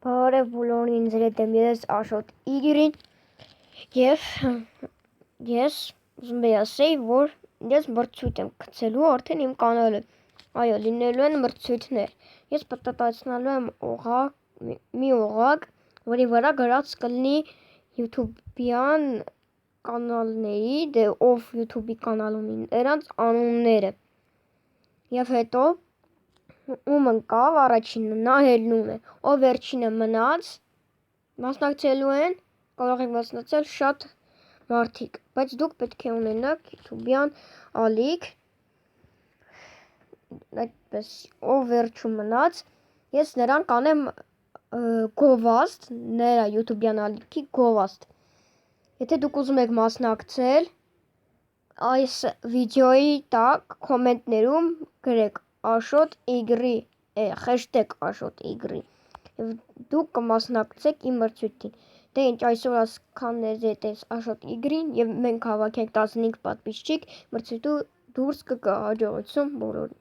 Բարև բոլորին, ձեզ եմ ես Աշոտ Իգրին և ես ուզում եմ ասեի, որ ես մրցույթ եմ գցելու արդեն իմ կանալը, այո, լինելու են մրցույթներ, ես պատտացնալու եմ մի օղակ, որի վրա գրած կլինի YouTube-յան կանալների, դե ով YouTube-ի կանալ ունի, նրանց անունները և հետո ում ընկավ առաջինը, նա հելնում է, ով վերջինը մնաց, մասնակցելու են, կարող են մասնակցել շատ մարդիկ, բայց դուք պետք է ունենաք YouTube-յան ալիք, այդպես, ով վերջում մնաց, ես նրան կանեմ գովազդ, նրա YouTube-յան ալիքի գովազդ, եթե դուք ուզում եք մասնակցել, այս վիդեոյի տակ կոմենտներում գրեք Աշոտ Իգրի, hashtag Աշոտ Իգրի, և դուք կմասնակցեք իմ մրցույթին, դե ինչ այսօր ասքան ես Աշոտ Իգրին, և մենք հավաքենք 15 պատպիսչիկ, մրցույթու դուրս կգա, հաջողություն բոլորին։